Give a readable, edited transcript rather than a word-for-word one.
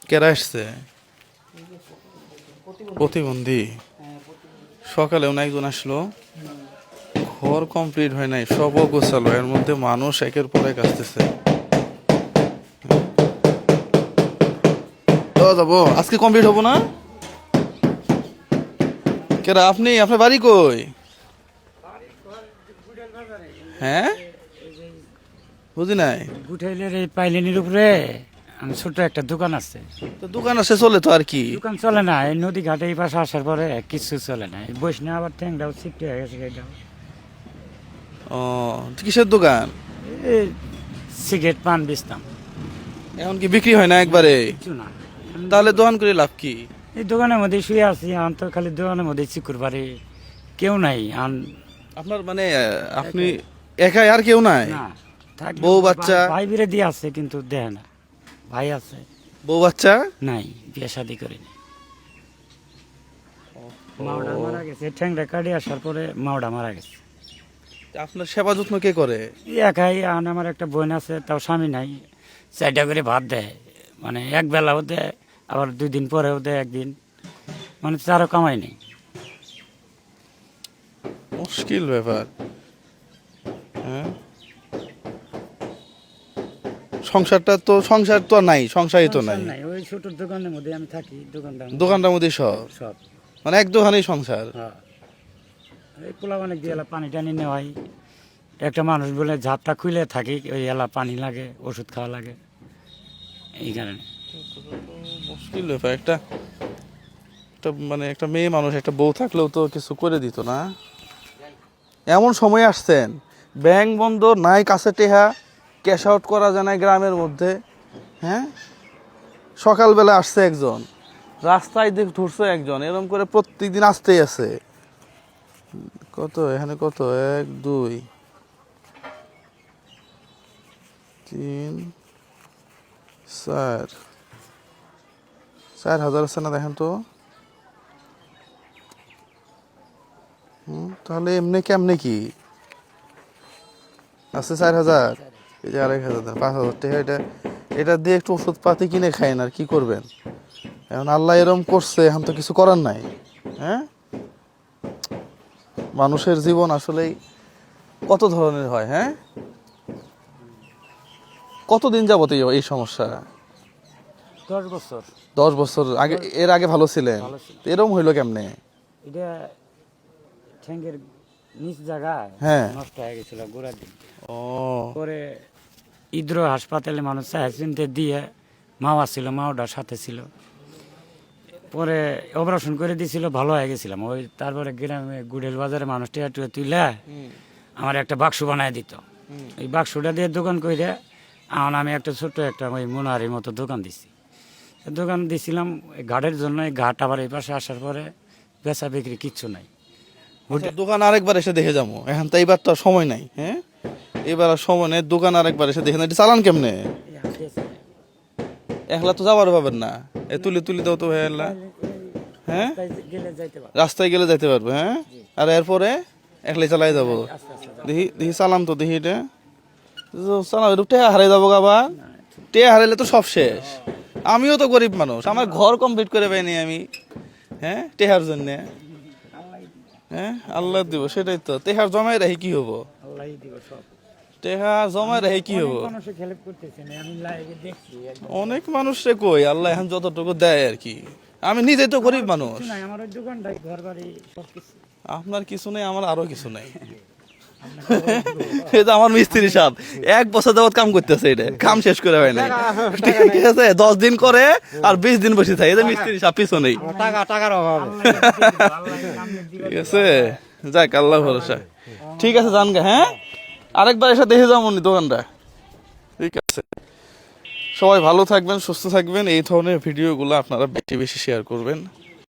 কেরা আসছে? প্রতিবন্ধী। সকালেও না একজন আসলো, ঘর কমপ্লিট হয় নাই, সব গোছালো, এর মধ্যে মানুষ একের পর এক আসতেছে। যাবো আজকে কমপ্লিট হবো না? কেরা আপনি? আপনার বাড়ি কই? হ্যাঁ, বুঝি নাই। গুঠাইলের এই পাইলিনের উপরে ছোট একটা দোকান আছে। তো দোকান আছে, চলে তো আর কি। দোকান চলে না, এই নদী ঘাটে এই পাশে আসার পরে কিছু চলে না। এই বৈষ্ণব আবার ঠ্যাংটাও সিফটি হয়ে গেছে এটাও। ও, কিসের দোকান? এই সিগারেট পান বেচতাম। এখন কি বিক্রি হয় না একবারে? কিছু না। তাহলে দোকান করে লাভ কি? এই দোকানের মধ্যে শুয়ে আছি, আন তো খালি দোকানের মধ্যে চিকুর বাড়ি, কেউ নাই। আন আপনার মানে আপনি একাই, আর কেউ নাই? না, থাকলে বউ বাচ্চা? ভাই বিরে দিয়ে আছে কিন্তু দেয় না। ভাই আছে, বউ বাচ্চা নাই, বিয়ে শাদি করিনি। মাওডা মারা গেছে, ঠ্যাংটা কাটি আসার পরে মাওডা মারা গেছে। আপনার সেবা যত্ন কে করে? এই একাই। আন আমার একটা বোন আছে, তাও স্বামী নাই। 4টা করে ভাত দেয়, মানে এক বেলাও দেয়, আবার 2 দিন পরেও দেয়, একদিন, মানে তারও কামাই নেই। মুশকিল ব্যাপার। হ্যাঁ, সংসার তো আর নাই, সংসারই তো নাই। সংসার নাই, ওই ছোট দোকানের মধ্যে আমি থাকি। দোকানটার মধ্যে সব, সব। মানে এক দোকানেই সংসার। হ্যাঁ, এই পোলা অনেক দিয়ে এলা পানি টানি নেওয়াই। একটা মানুষ বলে ঝাপটা খুলে থাকি, ওই এলা পানি লাগে, ওষুধ খাওয়া লাগে, এই কারণে। মুশকিল ব্যাপার। একটা একটা মানে একটা মেয়ে মানুষ, একটা বউ থাকলেও তো কিছু করে দিত না। এমন সময় আসছেন, ব্যাংক বন্ধ নাই, কাছে টেহা, ক্যাশ আউট করা যায় না গ্রামের মধ্যে। হ্যাঁ, সকালবেলা আসছে একজন, রাস্তায় দিক ধরছে একজন, এরকম করে প্রত্যেকদিন আসতেই আছে। কত এখানে, কত 1 2 3 4 4,000 আছে না? দেখেন তো। তাহলে এমনি কেমনে কি আছে? 4,000, এই যে 1,500, 5,000 টাকা। এটা দিয়ে একটু ওষুধ পাতি কিনে খাইন, আর কি করবেন? এখন আল্লাহ এরম করছে, এখন তো কিছু করার নাই। হ্যাঁ, মানুষের জীবন আসলেই কত ধরনের হয়। হ্যাঁ, কতদিন যাবত এই সমস্যা? 10 বছর। 10 বছর আগে? এর আগে ভালো ছিলেন? ভালো ছিল। এরম হইলো কেমনে? এটা ঠ্যাঙ্গের নিচ জায়গায় হ্যাঁ। নষ্ট হয়ে গেছিল গোড়ার দিন। ও, পরে ইদ্র হাসপাতালে মানুষ চিনতে দিয়ে, মাওয়া ছিল, মাওটার সাথে ছিল। পরে অপারেশন করে দিয়েছিল, ভালো হয়ে গেছিলাম। ওই তারপরে গ্রামে গুড়েল বাজারে মানুষ টিয়া টুয়া তুলে আমার একটা বাক্স বানায় দিত। এই বাক্সটা দিয়ে দোকান করে এখন আমি একটা ছোট্ট একটা ওই মোনারির মতো দোকান দিছি। দোকান দিছিলাম ঘাটের জন্য। এই ঘাট আবার এই পাশে আসার পরে বেচা বিক্রি কিচ্ছু নাই। আচ্ছা, দোকান আরেকবার এসে দেখে যাবো। এখন তো এইবার তো আর সময় নাই। হ্যাঁ, এবার আর সময় নেই, দোকান আরেকবার এসে দেখে না। এটা চালান কেমনে? একলা তো যাবার পাবেন না, এ তুলি তুলি দাও তো ভাই আল্লাহ। হ্যাঁ, রাস্তায় গেলে যাইতে পারবে। হ্যাঁ, আর এরপরে একলাই চালাই যাবো। দেখি দেখি চালাম তো, দেখি এটা চালাম। একটু টেহা হারাই যাবো গাবা, টেহা হারাইলে তো সব শেষ। আমিও তো গরিব মানুষ, আমার ঘর কমপ্লিট করে পাইনি আমি। হ্যাঁ, টেহার জন্যে। হ্যাঁ, আল্লাহ দিব, সেটাই তো। টেহার জমাই রাখি কি হবো? টেহা জমাই রাখি কি হবো? অনেক মানুষে কই আল্লাহ এখন যতটুকু দেয় আর কি। আমি নিজে তো গরিব মানুষ। আপনার কিছু নেই, আমার আরো কিছু নেই। এটা আমার মিস্ত্রি সাহেব 1 বছর যাবত কাম করতেছে, এটা কাম শেষ করে হয় না। ঠিক আছে, 10 দিন করে আর 20 দিন বসে থাকে। এটা মিস্ত্রি সাহেব পিছনেই। টাকার অভাব। ঠিক আছে, যাক, আল্লাহ ভরসা। ঠিক আছে, জান গা। হ্যাঁ, আরেকবার এসে দেখে যাবো দোকানটা। ঠিক আছে, সবাই ভালো থাকবেন, সুস্থ থাকবেন। এই ধরনের ভিডিওগুলো আপনারা বেশি বেশি শেয়ার করবেন।